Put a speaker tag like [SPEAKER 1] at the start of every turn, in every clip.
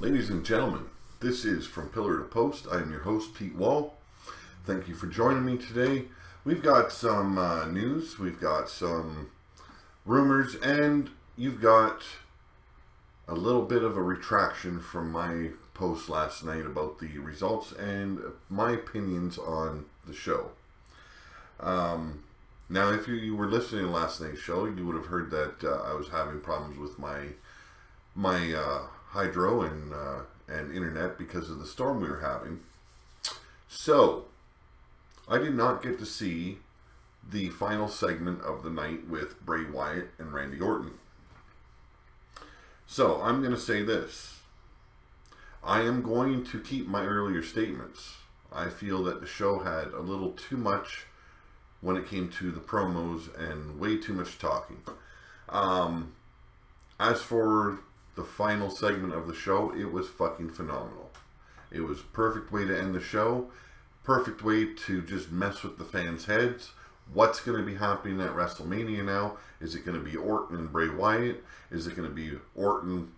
[SPEAKER 1] Ladies and gentlemen, this is From Pillar to Post. I am your host, Pete Wall. Thank you for joining me today. We've got some news, we've got some rumors, and you've got a little bit of a retraction from my post last night about the results and my opinions on the show. Now, if you were listening to last night's show, you would have heard that I was having problems with my hydro and internet because of the storm we were having. So, I did not get to see the final segment of the night with Bray Wyatt and Randy Orton. So, I'm going to say this. I am going to keep my earlier statements. I feel that the show had a little too much when it came to the promos and way too much talking. As for the final segment of the show, it was fucking phenomenal. It was a perfect way to end the show. Perfect way to just mess with the fans' heads. What's going to be happening at WrestleMania now? Is it going to be Orton and Bray Wyatt? Is it going to be Orton,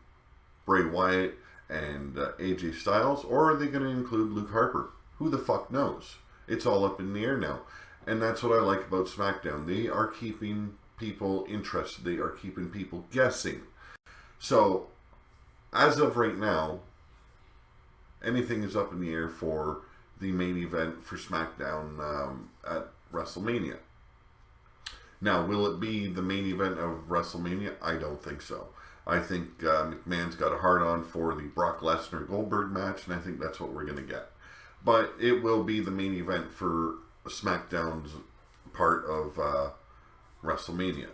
[SPEAKER 1] Bray Wyatt, and AJ Styles? Or are they going to include Luke Harper? Who the fuck knows? It's all up in the air now. And that's what I like about SmackDown. They are keeping people interested. They are keeping people guessing. So, as of right now, anything is up in the air for the main event for SmackDown at WrestleMania. Now, will it be the main event of WrestleMania? I don't think so. I think McMahon's got a hard-on for the Brock Lesnar-Goldberg match, and I think that's what we're going to get. But it will be the main event for SmackDown's part of WrestleMania.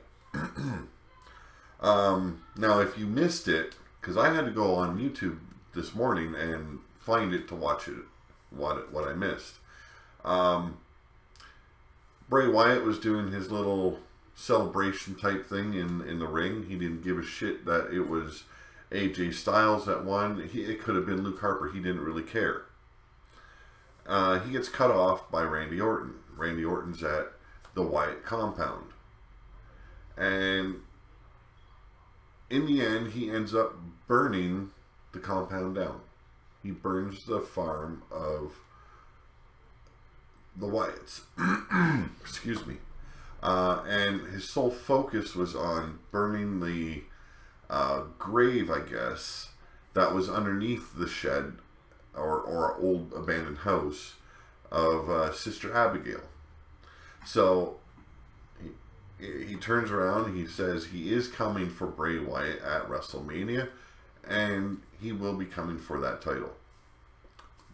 [SPEAKER 1] Now, if you missed it, because I had to go on YouTube this morning and find it to watch it, what I missed. Bray Wyatt was doing his little celebration type thing in the ring. He didn't give a shit that it was AJ Styles that won. It could have been Luke Harper. He didn't really care. He gets cut off by Randy Orton. Randy Orton's at the Wyatt compound. And in the end, he ends up burning the compound down. He burns the farm of the Wyatts. Excuse me. And his sole focus was on burning the grave, I guess, that was underneath the shed or old abandoned house of Sister Abigail. So he turns around, he says he is coming for Bray Wyatt at WrestleMania, and he will be coming for that title.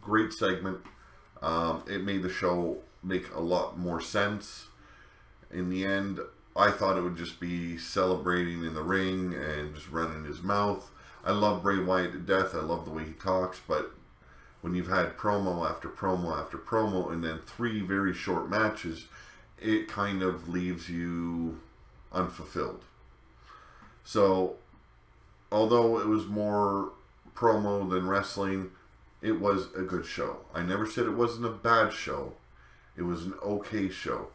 [SPEAKER 1] Great segment. It made the show make a lot more sense. In the end, I thought it would just be celebrating in the ring and just running his mouth. I love Bray Wyatt to death. I love the way he talks, but when you've had promo after promo after promo and then 3 very short matches, it kind of leaves you unfulfilled. So, although it was more promo than wrestling, it was a good show. I never said it wasn't a bad show. It was an okay show.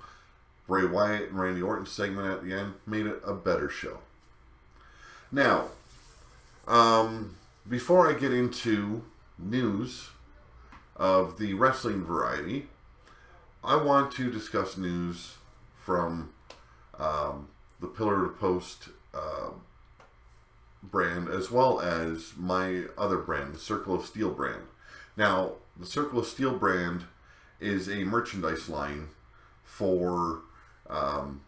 [SPEAKER 1] Bray Wyatt and Randy Orton segment at the end made it a better show. Now, before I get into news of the wrestling variety, I want to discuss news from the Pillar to Post brand, as well as my other brand, the Circle of Steel brand. Now, the Circle of Steel brand is a merchandise line for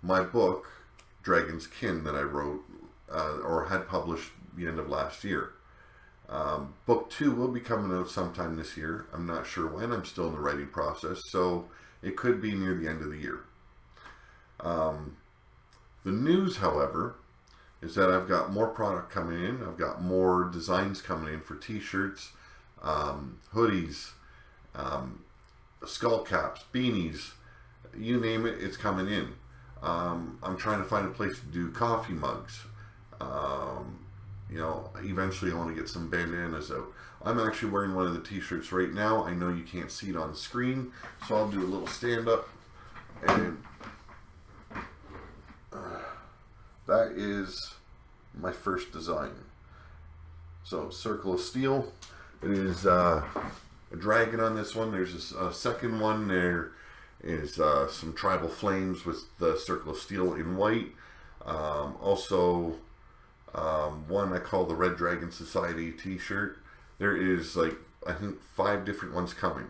[SPEAKER 1] my book, Dragon's Kin, that I wrote or had published the end of last year. Book 2 will be coming out sometime this year. I'm not sure when. I'm still in the writing process, so it could be near the end of the year. The news, however, is that I've got more product coming in. I've got more designs coming in for t-shirts, hoodies, skull caps, beanies, you name it, it's coming in. I'm trying to find a place to do coffee mugs. Eventually I want to get some bandanas out. I'm actually wearing one of the t-shirts right now. I know you can't see it on the screen, so I'll do a little stand-up. And that is my first design. So, Circle of Steel. It is a dragon on this one. There's a second one. There is some tribal flames with the Circle of Steel in white. Also, one I call the Red Dragon Society t-shirt. There is, like, I think 5 different ones coming.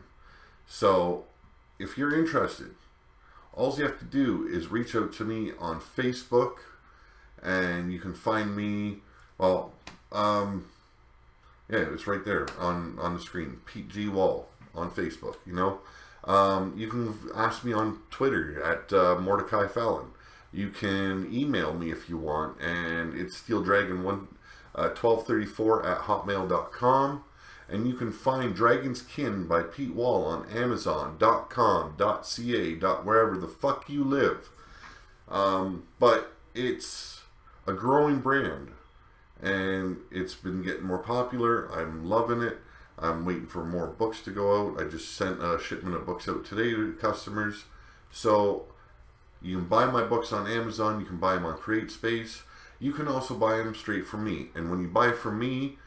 [SPEAKER 1] So, if you're interested, all you have to do is reach out to me on Facebook, and you can find me, well, yeah, it's right there on the screen, Pete G. Wall on Facebook, you know. You can ask me on Twitter at Mordecai Fallon. You can email me if you want, and it's SteelDragon1234 at hotmail.com. And you can find Dragon's Kin by Pete Wall on Amazon.com, .ca, wherever the fuck you live. But it's a growing brand, and it's been getting more popular. I'm loving it. I'm waiting for more books to go out. I just sent a shipment of books out today to customers. So you can buy my books on Amazon. You can buy them on CreateSpace. You can also buy them straight from me. And when you buy from me,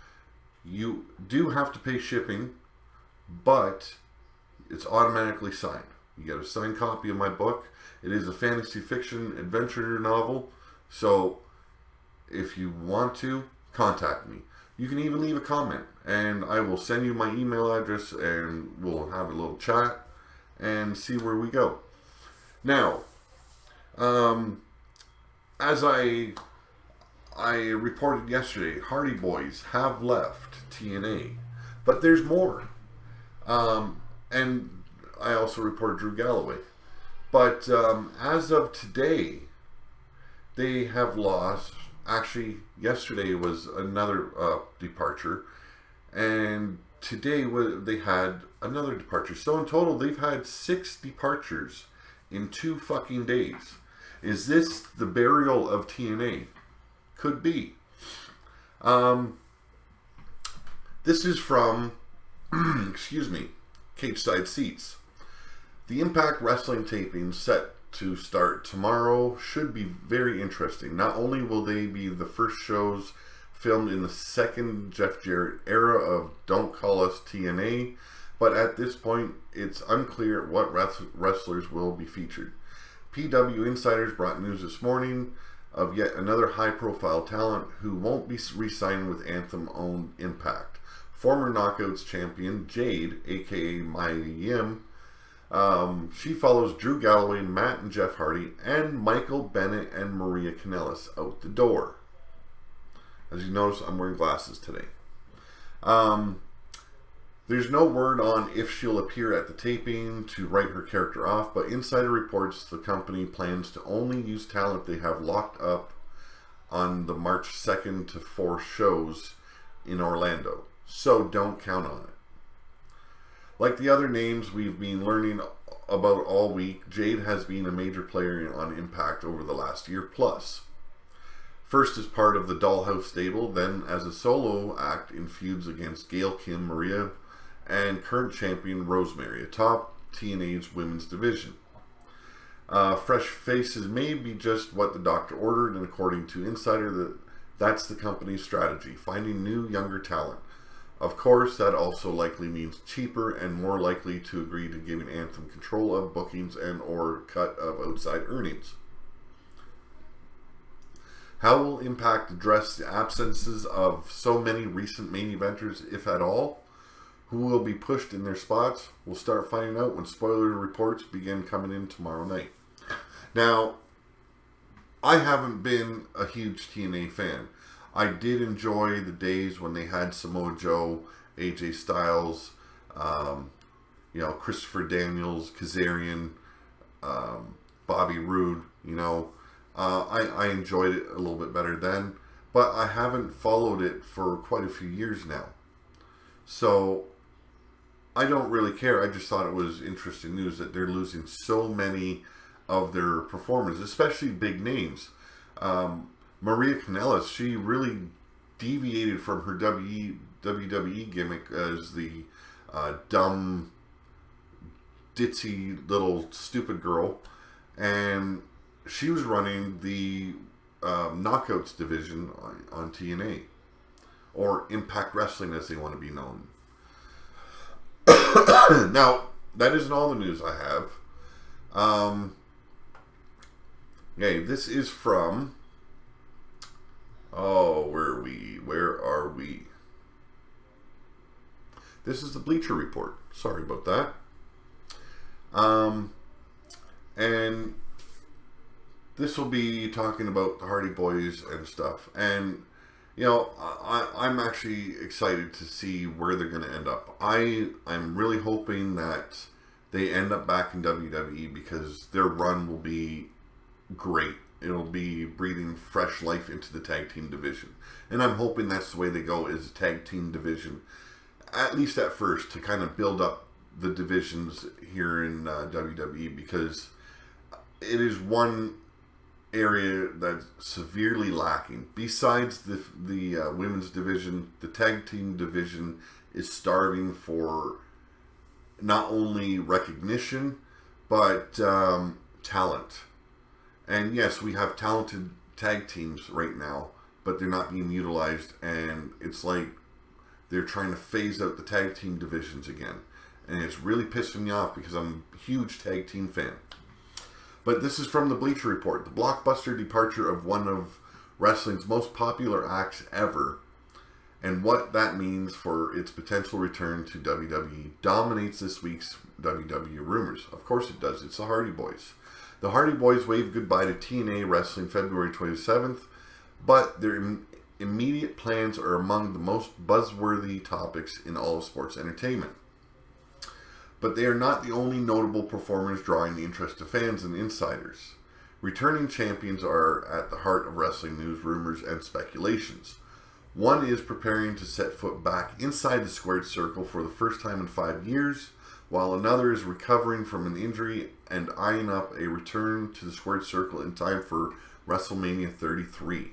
[SPEAKER 1] you do have to pay shipping, but it's automatically signed. You get a signed copy of my book. It is a fantasy fiction adventure novel. So if you want to, contact me. You can even leave a comment, and I will send you my email address, and we'll have a little chat and see where we go. Now, as I reported yesterday, Hardy Boys have left TNA, but there's more. And I also reported Drew Galloway. But as of today, they have lost. Actually, yesterday was another departure, and today they had another departure. So in total, they've had 6 departures in 2 fucking days. Is this the burial of TNA? Could be. This is from, excuse me, Cage Side Seats. The Impact Wrestling taping set to start tomorrow should be very interesting. Not only will they be the first shows filmed in the second Jeff Jarrett era of Don't Call Us TNA, but at this point, it's unclear what wrestlers will be featured. PW Insiders brought news this morning of yet another high-profile talent who won't be re-signed with Anthem-owned Impact. Former Knockouts champion Jade, aka Mighty Yim, she follows Drew Galloway, Matt and Jeff Hardy, and Michael Bennett and Maria Kanellis out the door. As you notice, I'm wearing glasses today. There's no word on if she'll appear at the taping to write her character off, but Insider reports the company plans to only use talent they have locked up on the March 2nd to 4th shows in Orlando. So don't count on it. Like the other names we've been learning about all week, Jade has been a major player on Impact over the last year plus. First as part of the Dollhouse stable, then as a solo act in feuds against Gail Kim, Maria, and current champion Rosemary, atop TNA's women's division. Fresh faces may be just what the doctor ordered, and according to Insider, that's the company's strategy, finding new, younger talent. Of course, that also likely means cheaper and more likely to agree to giving Anthem control of bookings and or cut of outside earnings. How will Impact address the absences of so many recent main eventers, if at all? Who will be pushed in their spots? We'll start finding out when spoiler reports begin coming in tomorrow night. Now, I haven't been a huge TNA fan. I did enjoy the days when they had Samoa Joe, AJ Styles, Christopher Daniels, Kazarian, Bobby Roode. I enjoyed it a little bit better then, but I haven't followed it for quite a few years now. So I don't really care. I just thought it was interesting news that they're losing so many of their performers, especially big names. Maria Kanellis, she really deviated from her WWE gimmick as the dumb, ditzy little stupid girl, and she was running the Knockouts division on TNA. or Impact Wrestling as they want to be known. Now, that isn't all the news I have. Okay, this is from... Oh, where are we? Where are we? This is the Bleacher Report. Sorry about that. And this will be talking about the Hardy Boys and stuff. And, you know, I'm actually excited to see where they're going to end up. I'm really hoping that they end up back in WWE because their run will be great. It'll be breathing fresh life into the tag team division. And I'm hoping that's the way they go, is a tag team division. At least at first, to kind of build up the divisions here in WWE, because it is one area that's severely lacking. Besides the women's division, the tag team division is starving for not only recognition, but talent. And yes, we have talented tag teams right now, but they're not being utilized, and it's like they're trying to phase out the tag team divisions again. And it's really pissing me off because I'm a huge tag team fan. But this is from the Bleacher Report. The blockbuster departure of one of wrestling's most popular acts ever, and what that means for its potential return to WWE, dominates this week's WWE rumors. Of course it does. It's the Hardy Boys. The Hardy Boys waved goodbye to TNA Wrestling February 27th, but their immediate plans are among the most buzzworthy topics in all of sports entertainment. But they are not the only notable performers drawing the interest of fans and insiders. Returning champions are at the heart of wrestling news, rumors, and speculations. One is preparing to set foot back inside the squared circle for the first time in 5 years, while another is recovering from an injury and eyeing up a return to the squared circle in time for WrestleMania 33.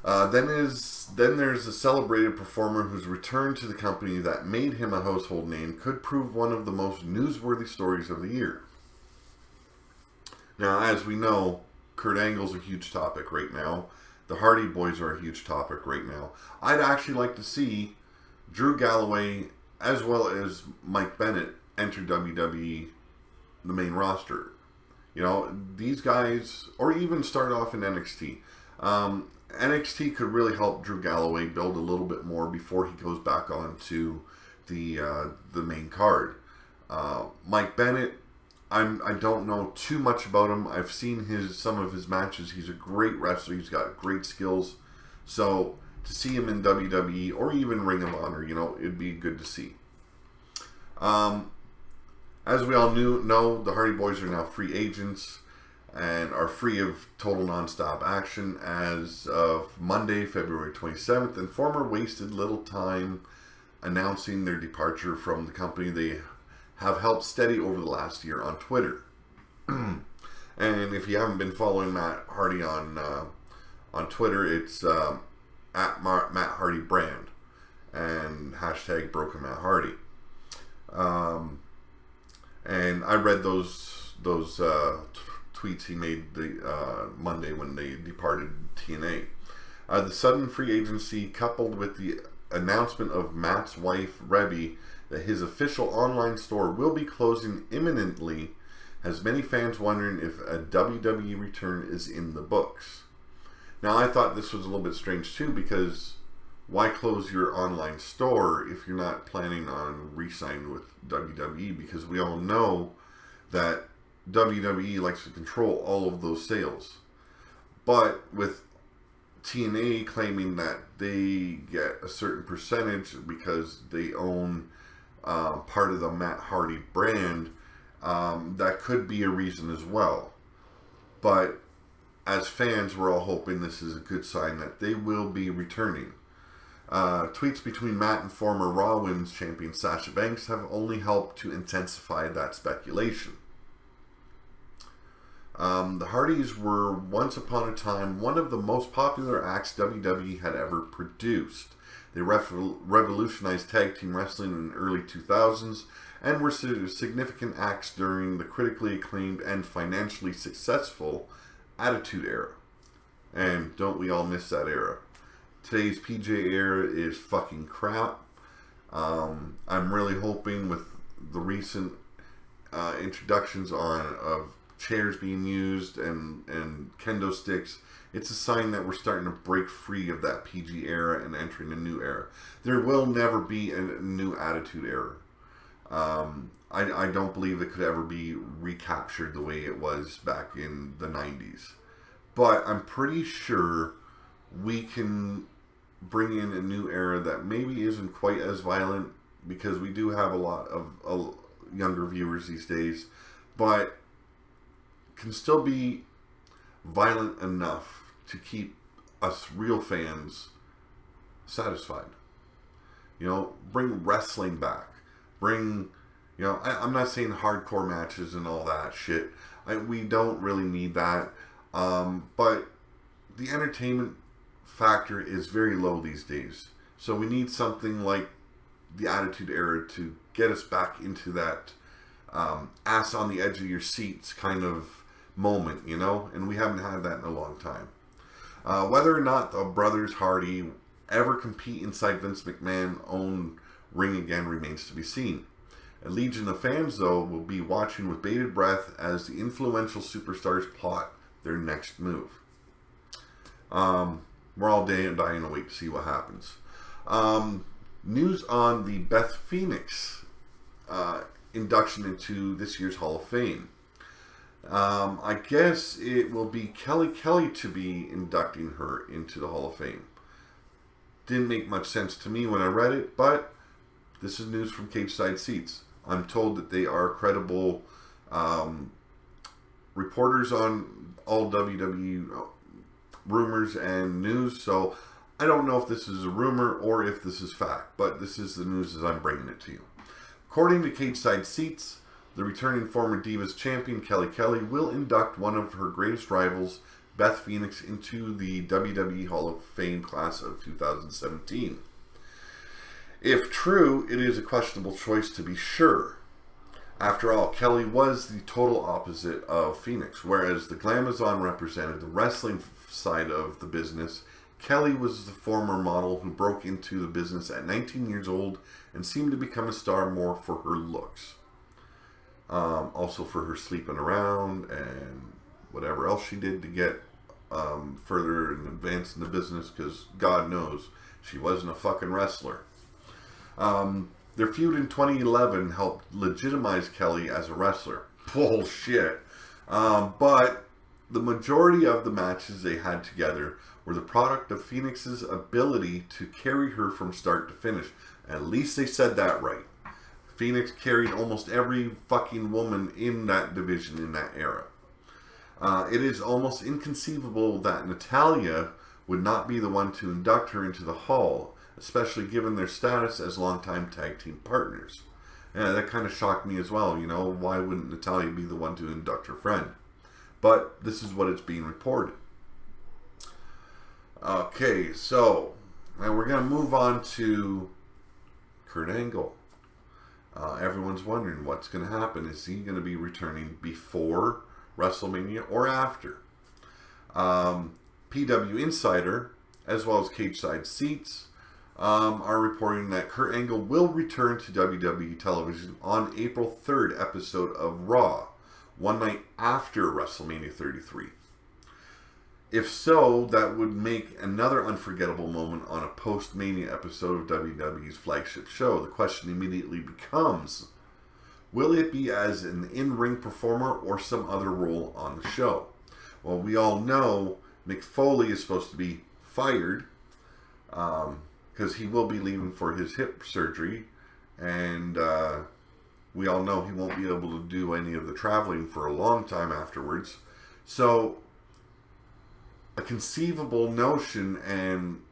[SPEAKER 1] Then there's a celebrated performer whose return to the company that made him a household name could prove one of the most newsworthy stories of the year. Now, as we know, Kurt Angle's a huge topic right now. The Hardy Boys are a huge topic right now. I'd actually like to see Drew Galloway as well as Mike Bennett enter WWE, the main roster. You know, these guys, or even start off in NXT. NXT could really help Drew Galloway build a little bit more before he goes back on to the main card. Mike Bennett, I don't know too much about him. I've seen some of his matches. He's a great wrestler. He's got great skills. So to see him in WWE or even Ring of Honor, you know, it'd be good to see. As we all know, the Hardy Boys are now free agents and are free of total non-stop action as of Monday, February 27th, and former wasted little time announcing their departure from the company they have helped steady over the last year on Twitter. And if you haven't been following Matt Hardy on Twitter, it's at Matt Hardy Brand and hashtag Broken Matt Hardy. And I read those tweets he made the Monday when they departed TNA. The sudden free agency, coupled with the announcement of Matt's wife Rebby that his official online store will be closing imminently, has many fans wondering if a WWE return is in the books. Now, I thought this was a little bit strange too, because why close your online store if you're not planning on re-signing with WWE? Because we all know that WWE likes to control all of those sales. But with TNA claiming that they get a certain percentage because they own part of the Matt Hardy brand, that could be a reason as well. But as fans, we're all hoping this is a good sign that they will be returning. Tweets between Matt and former Raw Women's Champion Sasha Banks have only helped to intensify that speculation. The Hardys were once upon a time one of the most popular acts WWE had ever produced. They revolutionized tag team wrestling in the early 2000s and were significant acts during the critically acclaimed and financially successful Attitude Era. And don't we all miss that era? today's PJ era is fucking crap. I'm really hoping with the recent introductions of chairs being used and kendo sticks, it's a sign that we're starting to break free of that PG era and entering a new era. There will never be a new Attitude Era. I don't believe it could ever be recaptured the way it was back in the 90s. But I'm pretty sure we can bring in a new era that maybe isn't quite as violent, because we do have a lot of younger viewers these days, but can still be violent enough to keep us real fans satisfied. You know, bring wrestling back. Bring, you know, I'm not saying hardcore matches and all that shit. We don't really need that. But the entertainment factor is very low these days. So we need something like the Attitude Era to get us back into that ass on the edge of your seats kind of moment, you know? And we haven't had that in a long time. Whether or not the brothers Hardy ever compete inside Vince McMahon-owned ring again remains to be seen. A legion of fans, though, will be watching with bated breath as the influential superstars plot their next move. We're all dying to wait to see what happens. News on the Beth Phoenix induction into this year's Hall of Fame. I guess it will be Kelly Kelly to be inducting her into the Hall of Fame. Didn't make much sense to me when I read it, but this is news from Cage Side Seats. I'm told that they are credible reporters on all WWE rumors and news, so I don't know if this is a rumor or if this is fact, but this is the news as I'm bringing it to you. According to Cage Side Seats, the returning former Divas champion Kelly Kelly will induct one of her greatest rivals, Beth Phoenix, into the WWE Hall of Fame class of 2017. If true, it is a questionable choice to be sure. After all, Kelly was the total opposite of Phoenix. Whereas the Glamazon represented the wrestling side of the business, Kelly was the former model who broke into the business at 19 years old and seemed to become a star more for her looks. Also for her sleeping around and whatever else she did to get further and advance in the business, because God knows she wasn't a fucking wrestler. Their feud in 2011 helped legitimize Kelly as a wrestler. Bullshit. But the majority of the matches they had together were the product of Phoenix's ability to carry her from start to finish. At least they said that right. Phoenix carried almost every fucking woman in that division in that era. It is almost inconceivable that Natalya would not be the one to induct her into the Hall, especially given their status as longtime tag team partners. And that kind of shocked me as well. You know, why wouldn't Natalya be the one to induct her friend? But this is what it's being reported. Okay, so now we're going to move on to Kurt Angle. Everyone's wondering what's going to happen. Is he going to be returning before WrestleMania or after? PW Insider, as well as Cage Side Seats, are reporting that Kurt Angle will return to WWE television on April 3rd episode of Raw, one night after WrestleMania 33. If so, that would make another unforgettable moment on a post-Mania episode of WWE's flagship show. The question immediately becomes, will it be as an in-ring performer or some other role on the show? Well, we all know Mick Foley is supposed to be fired because he will be leaving for his hip surgery, and we all know he won't be able to do any of the traveling for a long time afterwards. So a conceivable notion and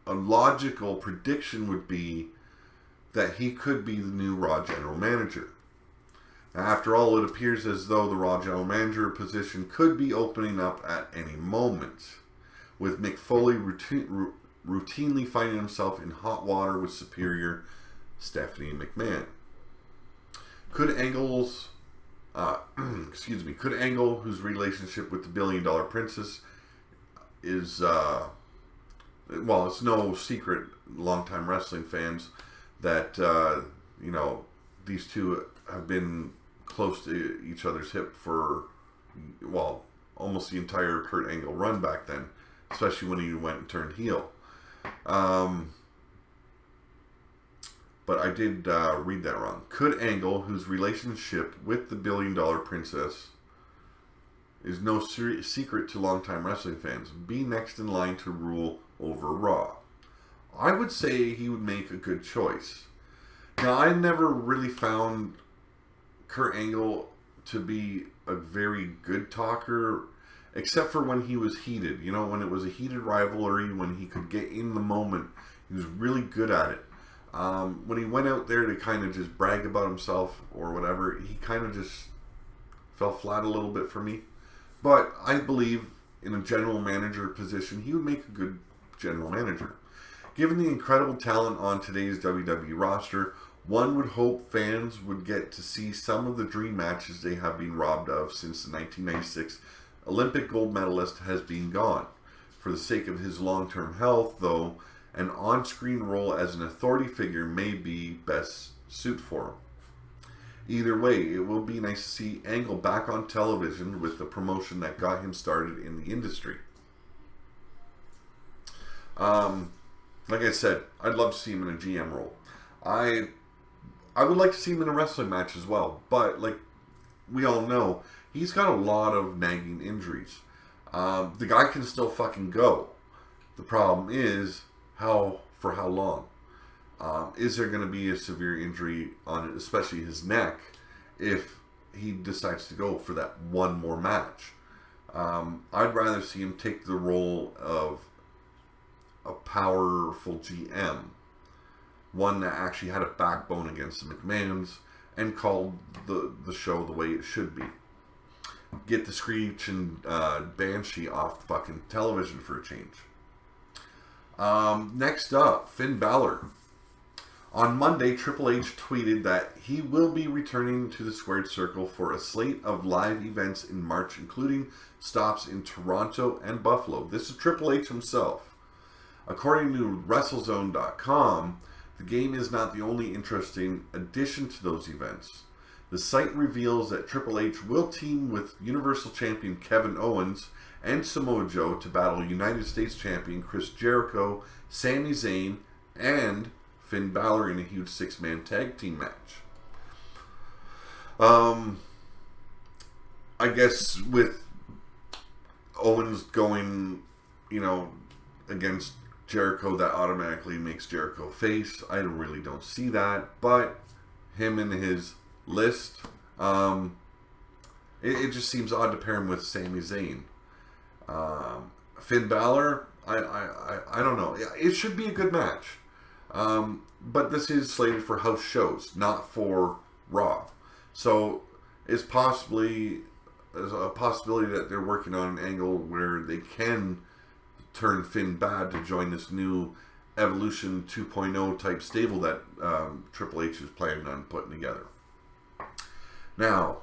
[SPEAKER 1] a logical prediction would be that he could be the new Raw General Manager. Now, after all, it appears as though the Raw General Manager position could be opening up at any moment, with Mick Foley routinely finding himself in hot water with superior Stephanie McMahon. Could Angle, whose relationship with the $1 Billion Princess is well, it's no secret, longtime wrestling fans, that these two have been close to each other's hip for, well, almost the entire Kurt Angle run back then, especially when he went and turned heel. But I did read that wrong. Could Angle, whose relationship with the billion-dollar princess is no secret to longtime wrestling fans, be next in line to rule over Raw? I would say he would make a good choice. Now, I never really found Kurt Angle to be a very good talker, except for when he was heated. You know, when it was a heated rivalry, when he could get in the moment, he was really good at it. When he went out there to kind of just brag about himself or whatever, he kind of just fell flat a little bit for me. But I believe in a general manager position, he would make a good general manager. Given the incredible talent on today's WWE roster, one would hope fans would get to see some of the dream matches they have been robbed of since the 1996 Olympic gold medalist has been gone. For the sake of his long-term health, though, an on-screen role as an authority figure may be best suit for him. Either way, it will be nice to see Angle back on television with the promotion that got him started in the industry. Like I said, I'd love to see him in a GM role. I would like to see him in a wrestling match as well, but like we all know, he's got a lot of nagging injuries. The guy can still fucking go. The problem is, for how long? Is there going to be a severe injury on it, especially his neck, if he decides to go for that one more match? I'd rather see him take the role of a powerful GM, one that actually had a backbone against the McMahons and called the show the way it should be. Get the Screech and Banshee off fucking television for a change. Next up, Finn Balor. On Monday, Triple H tweeted that he will be returning to the Squared Circle for a slate of live events in March, including stops in Toronto and Buffalo. This is Triple H himself. According to WrestleZone.com, the game is not the only interesting addition to those events. The site reveals that Triple H will team with Universal Champion Kevin Owens and Samoa Joe to battle United States Champion Chris Jericho, Sami Zayn, and Finn Balor in a huge 6-man tag team match. I guess with Owens going, against Jericho, that automatically makes Jericho face. I really don't see that, but him and his list, it just seems odd to pair him with Sami Zayn. Finn Balor, I don't know. It should be a good match. But this is slated for house shows, not for Raw. So it's there's a possibility that they're working on an angle where they can turn Finn bad to join this new Evolution 2.0 type stable that Triple H is planning on putting together. Now,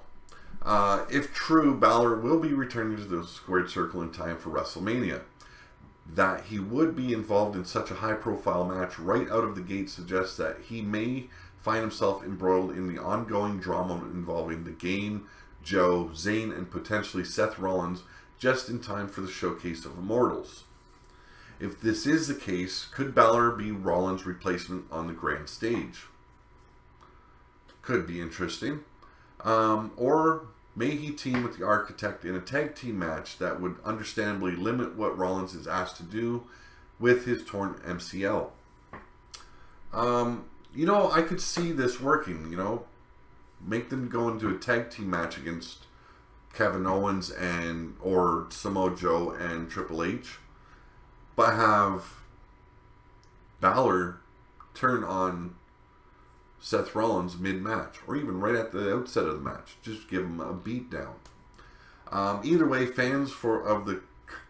[SPEAKER 1] if true, Balor will be returning to the Squared Circle in time for WrestleMania. That he would be involved in such a high-profile match right out of the gate suggests that he may find himself embroiled in the ongoing drama involving the Game, Joe, Zayn, and potentially Seth Rollins just in time for the Showcase of Immortals. If this is the case, could Balor be Rollins' replacement on the grand stage? Could be interesting. Or may he team with the Architect in a tag team match that would understandably limit what Rollins is asked to do with his torn MCL. I could see this working, Make them go into a tag team match against Kevin Owens or Samoa Joe and Triple H, but have Balor turn on Seth Rollins mid-match, or even right at the outset of the match. Just give him a beat down. Either way, fans of the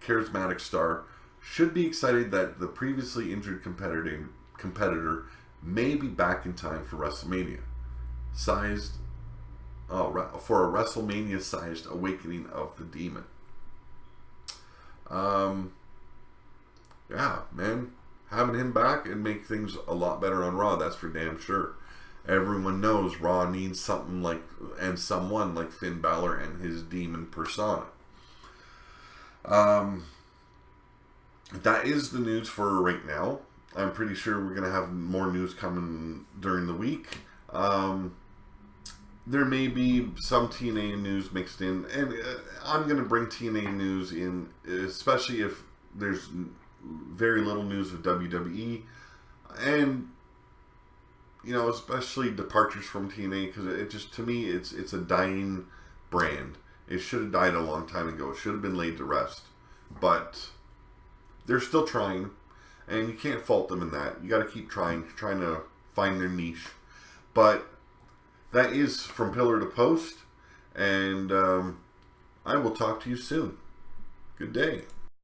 [SPEAKER 1] charismatic star should be excited that the previously injured competitor may be back in time for WrestleMania. For a WrestleMania-sized awakening of the Demon. yeah, man, having him back and make things a lot better on Raw, that's for damn sure. Everyone knows Raw needs something like, and someone like Finn Balor and his demon persona. That is the news for right now. I'm pretty sure we're going to have more news coming during the week. There may be some TNA news mixed in, and I'm going to bring TNA news in, especially if there's very little news of WWE, and especially departures from TNA, because it just, to me, it's a dying brand. It should have died a long time ago. It should have been laid to rest, but they're still trying, and you can't fault them in that. You got to keep trying to find their niche, but that is From Pillar to Post, and I will talk to you soon. Good day.